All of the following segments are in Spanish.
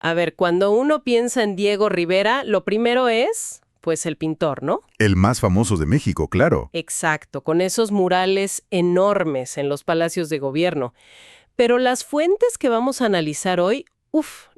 A ver, cuando uno piensa en Diego Rivera, lo primero es, pues, el pintor, ¿no? El más famoso de México, claro. Exacto, con esos murales enormes en los palacios de gobierno. Pero las fuentes que vamos a analizar hoy,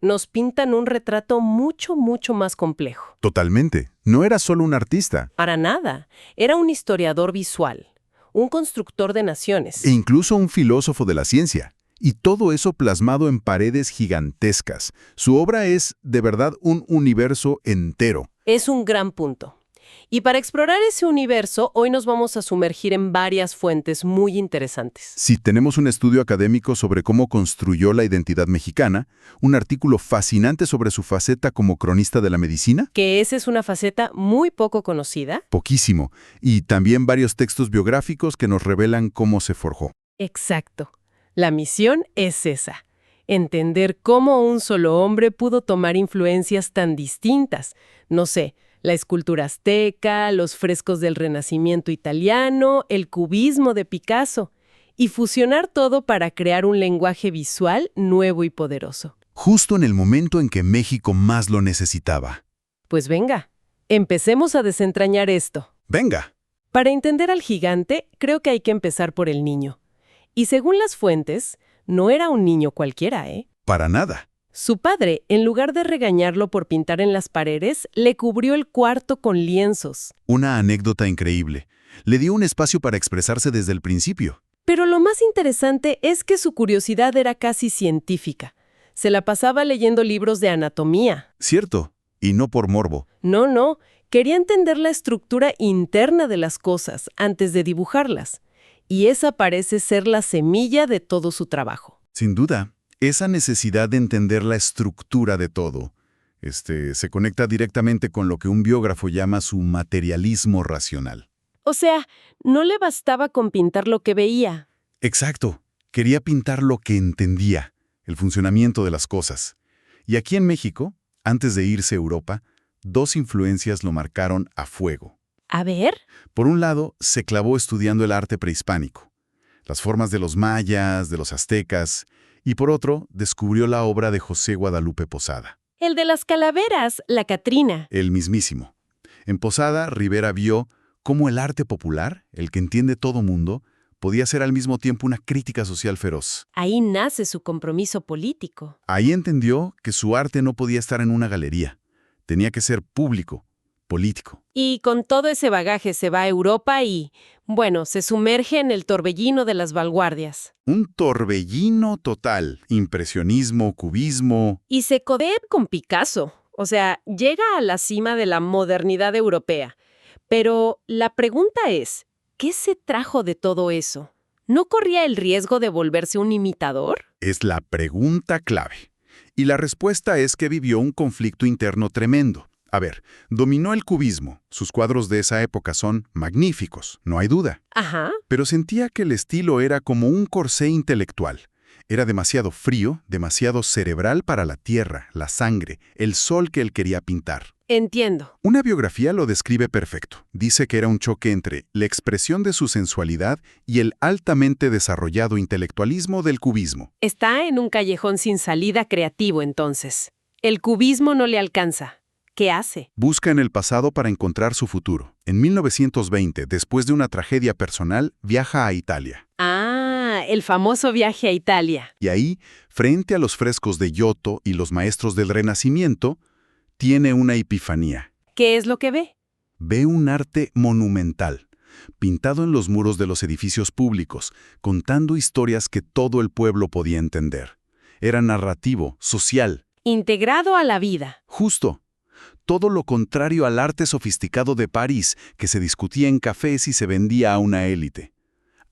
nos pintan un retrato mucho, mucho más complejo. Totalmente. No era solo un artista. Para nada. Era un historiador visual, un constructor de naciones. E incluso un filósofo de la ciencia. Y todo eso plasmado en paredes gigantescas. Su obra es, de verdad, un universo entero. Es un gran punto. Y para explorar ese universo, hoy nos vamos a sumergir en varias fuentes muy interesantes. Si tenemos un estudio académico sobre cómo construyó la identidad mexicana, un artículo fascinante sobre su faceta como cronista de la medicina. Que esa es una faceta muy poco conocida. Poquísimo. Y también varios textos biográficos que nos revelan cómo se forjó. Exacto. La misión es esa. Entender cómo un solo hombre pudo tomar influencias tan distintas. No sé, la escultura azteca, los frescos del Renacimiento italiano, el cubismo de Picasso, y fusionar todo para crear un lenguaje visual nuevo y poderoso. Justo en el momento en que México más lo necesitaba. Pues venga, empecemos a desentrañar esto. ¡Venga! Para entender al gigante, creo que hay que empezar por el niño. Y según las fuentes, no era un niño cualquiera, ¿eh? Para nada. Su padre, en lugar de regañarlo por pintar en las paredes, le cubrió el cuarto con lienzos. Una anécdota increíble. Le dio un espacio para expresarse desde el principio. Pero lo más interesante es que su curiosidad era casi científica. Se la pasaba leyendo libros de anatomía. Cierto, y no por morbo. No, quería entender la estructura interna de las cosas antes de dibujarlas. Y esa parece ser la semilla de todo su trabajo. Sin duda, esa necesidad de entender la estructura de todo, se conecta directamente con lo que un biógrafo llama su materialismo racional. O sea, no le bastaba con pintar lo que veía. Exacto. Quería pintar lo que entendía, el funcionamiento de las cosas. Y aquí en México, antes de irse a Europa, dos influencias lo marcaron a fuego. A ver. Por un lado, se clavó estudiando el arte prehispánico, las formas de los mayas, de los aztecas, y por otro, descubrió la obra de José Guadalupe Posada. El de las calaveras, la Catrina. El mismísimo. En Posada, Rivera vio cómo el arte popular, el que entiende todo mundo, podía ser al mismo tiempo una crítica social feroz. Ahí nace su compromiso político. Ahí entendió que su arte no podía estar en una galería. Tenía que ser público, político. Y con todo ese bagaje se va a Europa y, bueno, se sumerge en el torbellino de las vanguardias. Un torbellino total. Impresionismo, cubismo. Y se codea con Picasso. O sea, llega a la cima de la modernidad europea. Pero la pregunta es, ¿qué se trajo de todo eso? ¿No corría el riesgo de volverse un imitador? Es la pregunta clave. Y la respuesta es que vivió un conflicto interno tremendo. A ver, dominó el cubismo. Sus cuadros de esa época son magníficos, no hay duda. Ajá. Pero sentía que el estilo era como un corsé intelectual. Era demasiado frío, demasiado cerebral para la tierra, la sangre, el sol que él quería pintar. Entiendo. Una biografía lo describe perfecto. Dice que era un choque entre la expresión de su sensualidad y el altamente desarrollado intelectualismo del cubismo. Está en un callejón sin salida creativo, entonces. El cubismo no le alcanza. ¿Qué hace? Busca en el pasado para encontrar su futuro. En 1920, después de una tragedia personal, viaja a Italia. Ah, el famoso viaje a Italia. Y ahí, frente a los frescos de Giotto y los maestros del Renacimiento, tiene una epifanía. ¿Qué es lo que ve? Ve un arte monumental, pintado en los muros de los edificios públicos, contando historias que todo el pueblo podía entender. Era narrativo, social. Integrado a la vida. Justo. Todo lo contrario al arte sofisticado de París, que se discutía en cafés y se vendía a una élite.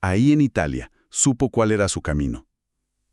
Ahí en Italia, supo cuál era su camino.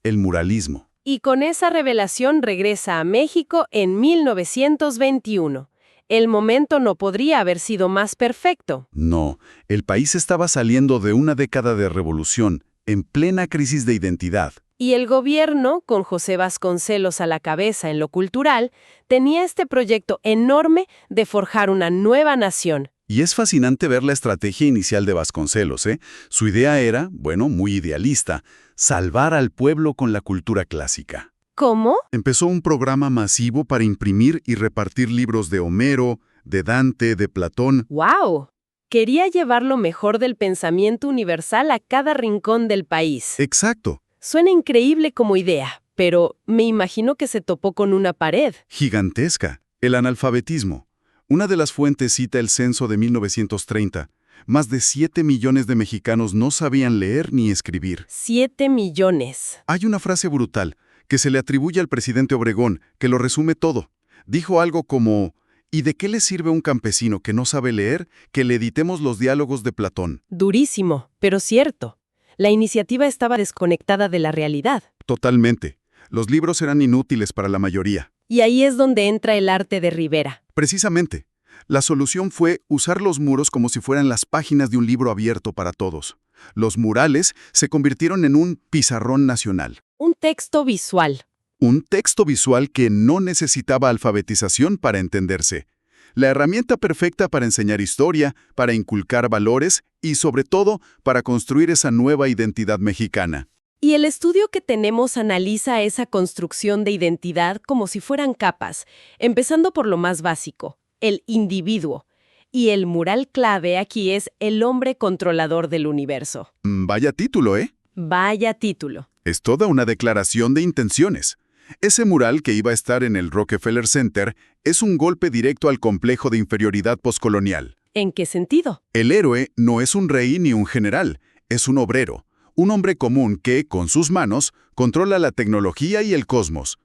El muralismo. Y con esa revelación regresa a México en 1921. El momento no podría haber sido más perfecto. No, el país estaba saliendo de una década de revolución, en plena crisis de identidad. Y el gobierno, con José Vasconcelos a la cabeza en lo cultural, tenía este proyecto enorme de forjar una nueva nación. Y es fascinante ver la estrategia inicial de Vasconcelos, ¿eh? Su idea era, bueno, muy idealista, salvar al pueblo con la cultura clásica. ¿Cómo? Empezó un programa masivo para imprimir y repartir libros de Homero, de Dante, de Platón. ¡Wow! Quería llevar lo mejor del pensamiento universal a cada rincón del país. Exacto. Suena increíble como idea, pero me imagino que se topó con una pared. Gigantesca. El analfabetismo. Una de las fuentes cita el censo de 1930. Más de 7 millones de mexicanos no sabían leer ni escribir. 7 millones. Hay una frase brutal que se le atribuye al presidente Obregón, que lo resume todo. Dijo algo como: ¿y de qué le sirve a un campesino que no sabe leer que le editemos los diálogos de Platón? Durísimo, pero cierto. La iniciativa estaba desconectada de la realidad. Totalmente. Los libros eran inútiles para la mayoría. Y ahí es donde entra el arte de Rivera. Precisamente. La solución fue usar los muros como si fueran las páginas de un libro abierto para todos. Los murales se convirtieron en un pizarrón nacional. Un texto visual. Un texto visual que no necesitaba alfabetización para entenderse. La herramienta perfecta para enseñar historia, para inculcar valores y, sobre todo, para construir esa nueva identidad mexicana. Y el estudio que tenemos analiza esa construcción de identidad como si fueran capas, empezando por lo más básico, el individuo. Y el mural clave aquí es el hombre controlador del universo. Vaya título, ¿eh? Vaya título. Es toda una declaración de intenciones. Ese mural que iba a estar en el Rockefeller Center es un golpe directo al complejo de inferioridad poscolonial. ¿En qué sentido? El héroe no es un rey ni un general, es un obrero, un hombre común que, con sus manos, controla la tecnología y el cosmos.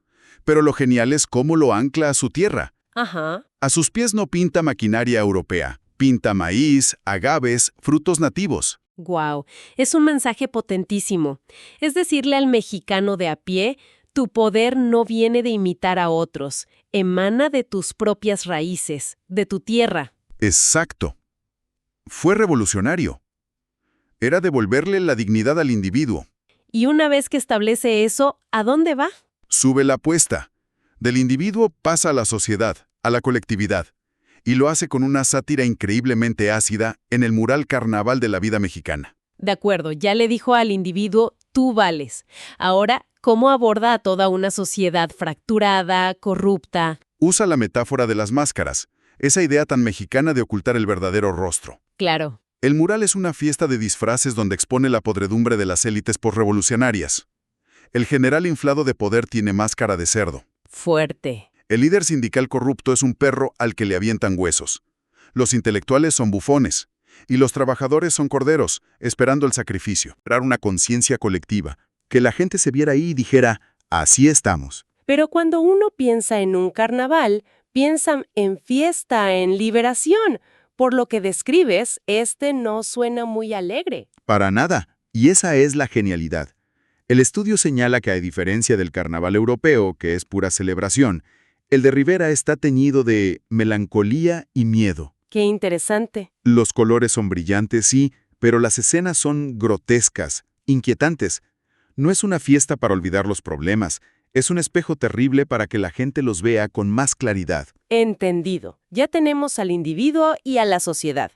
Pero lo genial es cómo lo ancla a su tierra. Ajá. A sus pies no pinta maquinaria europea, pinta maíz, agaves, frutos nativos. Guau, es un mensaje potentísimo. Es decirle al mexicano de a pie: tu poder no viene de imitar a otros, emana de tus propias raíces, de tu tierra. Exacto. Fue revolucionario. Era devolverle la dignidad al individuo. Y una vez que establece eso, ¿a dónde va? Sube la apuesta. Del individuo pasa a la sociedad, a la colectividad. Y lo hace con una sátira increíblemente ácida en el mural Carnaval de la vida mexicana. De acuerdo, ya le dijo al individuo: tú vales. Ahora, ¿cómo aborda a toda una sociedad fracturada, corrupta? Usa la metáfora de las máscaras, esa idea tan mexicana de ocultar el verdadero rostro. Claro. El mural es una fiesta de disfraces donde expone la podredumbre de las élites posrevolucionarias. El general inflado de poder tiene máscara de cerdo. Fuerte. El líder sindical corrupto es un perro al que le avientan huesos. Los intelectuales son bufones. Y los trabajadores son corderos, esperando el sacrificio. Crear una conciencia colectiva. Que la gente se viera ahí y dijera: así estamos. Pero cuando uno piensa en un carnaval, piensa en fiesta, en liberación. Por lo que describes, no suena muy alegre. Para nada. Y esa es la genialidad. El estudio señala que, a diferencia del carnaval europeo, que es pura celebración, el de Rivera está teñido de melancolía y miedo. Qué interesante. Los colores son brillantes, sí, pero las escenas son grotescas, inquietantes. No es una fiesta para olvidar los problemas, es un espejo terrible para que la gente los vea con más claridad. Entendido. Ya tenemos al individuo y a la sociedad.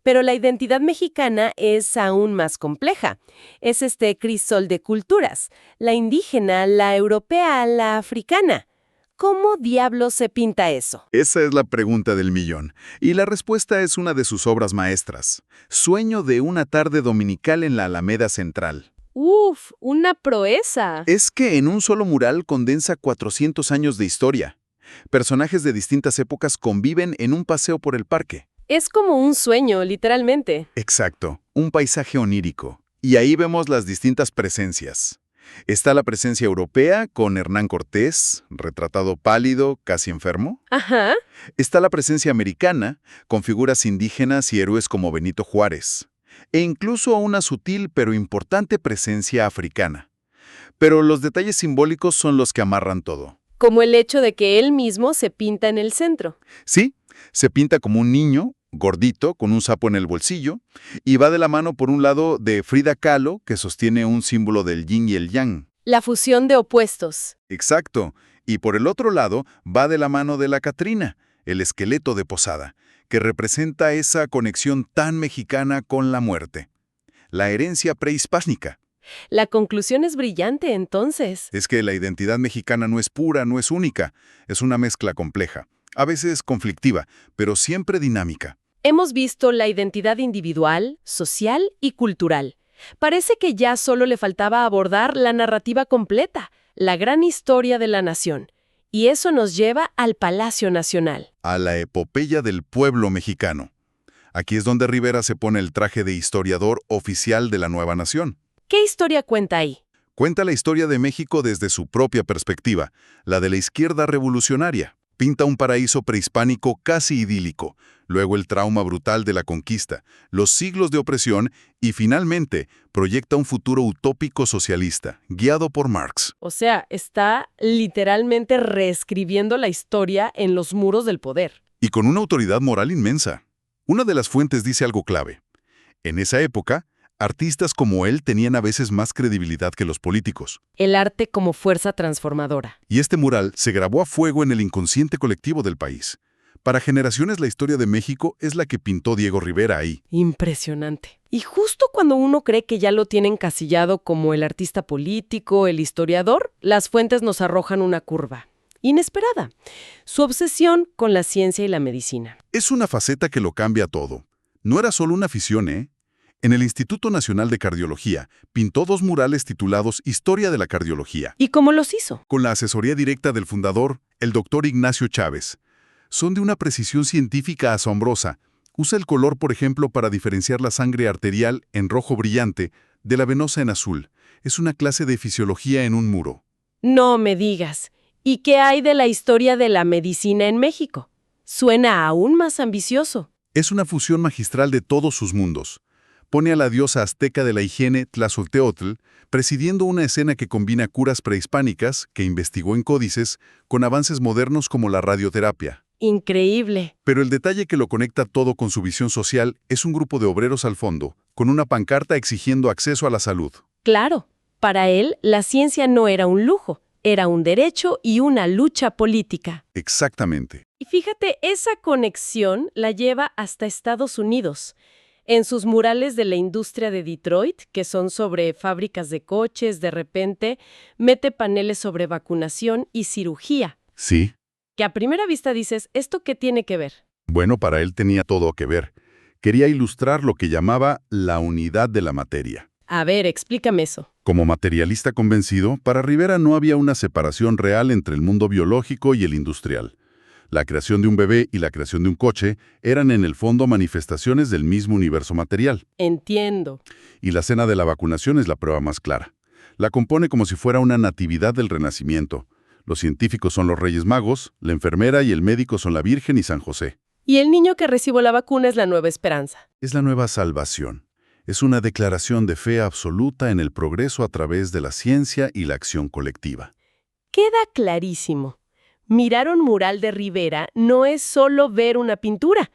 Pero la identidad mexicana es aún más compleja. Es crisol de culturas. La indígena, la europea, la africana. ¿Cómo diablos se pinta eso? Esa es la pregunta del millón, y la respuesta es una de sus obras maestras. Sueño de una tarde dominical en la Alameda Central. ¡Uf! ¡Una proeza! Es que en un solo mural condensa 400 años de historia. Personajes de distintas épocas conviven en un paseo por el parque. Es como un sueño, literalmente. Exacto, un paisaje onírico. Y ahí vemos las distintas presencias. Está la presencia europea con Hernán Cortés, retratado pálido, casi enfermo. Ajá. Está la presencia americana, con figuras indígenas y héroes como Benito Juárez. E incluso una sutil pero importante presencia africana. Pero los detalles simbólicos son los que amarran todo. Como el hecho de que él mismo se pinta en el centro. Sí, se pinta como un niño, gordito, con un sapo en el bolsillo, y va de la mano por un lado de Frida Kahlo, que sostiene un símbolo del yin y el yang. La fusión de opuestos. Exacto, y por el otro lado va de la mano de la Catrina, el esqueleto de Posada, que representa esa conexión tan mexicana con la muerte. La herencia prehispánica. La conclusión es brillante, entonces. Es que la identidad mexicana no es pura, no es única, es una mezcla compleja, a veces conflictiva, pero siempre dinámica. Hemos visto la identidad individual, social y cultural. Parece que ya solo le faltaba abordar la narrativa completa, la gran historia de la nación. Y eso nos lleva al Palacio Nacional. A la epopeya del pueblo mexicano. Aquí es donde Rivera se pone el traje de historiador oficial de la nueva nación. ¿Qué historia cuenta ahí? Cuenta la historia de México desde su propia perspectiva, la de la izquierda revolucionaria. Pinta un paraíso prehispánico casi idílico, luego el trauma brutal de la conquista, los siglos de opresión y, finalmente, proyecta un futuro utópico socialista, guiado por Marx. O sea, está literalmente reescribiendo la historia en los muros del poder. Y con una autoridad moral inmensa. Una de las fuentes dice algo clave. En esa época, artistas como él tenían a veces más credibilidad que los políticos. El arte como fuerza transformadora. Y este mural se grabó a fuego en el inconsciente colectivo del país. Para generaciones la historia de México es la que pintó Diego Rivera ahí. Impresionante. Y justo cuando uno cree que ya lo tiene encasillado como el artista político, el historiador, las fuentes nos arrojan una curva inesperada. Su obsesión con la ciencia y la medicina. Es una faceta que lo cambia todo. No era solo una afición, ¿eh? En el Instituto Nacional de Cardiología, pintó 2 murales titulados Historia de la Cardiología. ¿Y cómo los hizo? Con la asesoría directa del fundador, el doctor Ignacio Chávez. Son de una precisión científica asombrosa. Usa el color, por ejemplo, para diferenciar la sangre arterial en rojo brillante de la venosa en azul. Es una clase de fisiología en un muro. No me digas. ¿Y qué hay de la historia de la medicina en México? Suena aún más ambicioso. Es una fusión magistral de todos sus mundos. Pone a la diosa azteca de la higiene, Tlazolteotl, presidiendo una escena que combina curas prehispánicas, que investigó en códices, con avances modernos como la radioterapia. Increíble. Pero el detalle que lo conecta todo con su visión social es un grupo de obreros al fondo, con una pancarta exigiendo acceso a la salud. Claro, para él la ciencia no era un lujo, era un derecho y una lucha política. Exactamente. Y fíjate, esa conexión la lleva hasta Estados Unidos. En sus murales de la industria de Detroit, que son sobre fábricas de coches, de repente mete paneles sobre vacunación y cirugía. Sí. Que a primera vista dices, ¿esto qué tiene que ver? Bueno, para él tenía todo que ver. Quería ilustrar lo que llamaba la unidad de la materia. A ver, explícame eso. Como materialista convencido, para Rivera no había una separación real entre el mundo biológico y el industrial. La creación de un bebé y la creación de un coche eran en el fondo manifestaciones del mismo universo material. Entiendo. Y la escena de la vacunación es la prueba más clara. La compone como si fuera una natividad del Renacimiento. Los científicos son los Reyes Magos, la enfermera y el médico son la Virgen y San José. Y el niño que recibió la vacuna es la nueva esperanza. Es la nueva salvación. Es una declaración de fe absoluta en el progreso a través de la ciencia y la acción colectiva. Queda clarísimo. Mirar un mural de Rivera no es solo ver una pintura.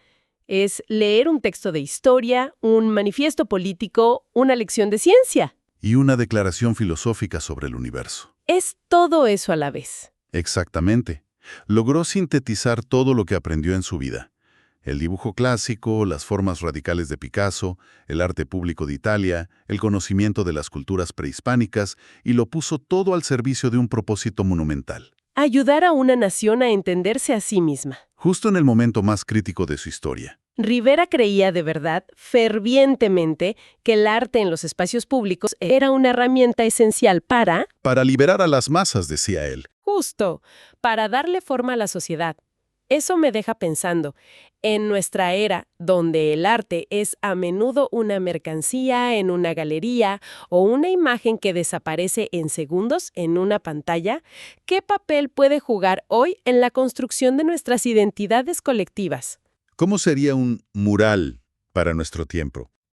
Es leer un texto de historia, un manifiesto político, una lección de ciencia. Y una declaración filosófica sobre el universo. Es todo eso a la vez. Exactamente. Logró sintetizar todo lo que aprendió en su vida. El dibujo clásico, las formas radicales de Picasso, el arte público de Italia, el conocimiento de las culturas prehispánicas, y lo puso todo al servicio de un propósito monumental. Ayudar a una nación a entenderse a sí misma. Justo en el momento más crítico de su historia. Rivera creía de verdad, fervientemente, que el arte en los espacios públicos era una herramienta esencial para... Para liberar a las masas, decía él. Justo, para darle forma a la sociedad. Eso me deja pensando, en nuestra era, donde el arte es a menudo una mercancía en una galería o una imagen que desaparece en segundos en una pantalla, ¿qué papel puede jugar hoy en la construcción de nuestras identidades colectivas? ¿Cómo sería un mural para nuestro tiempo?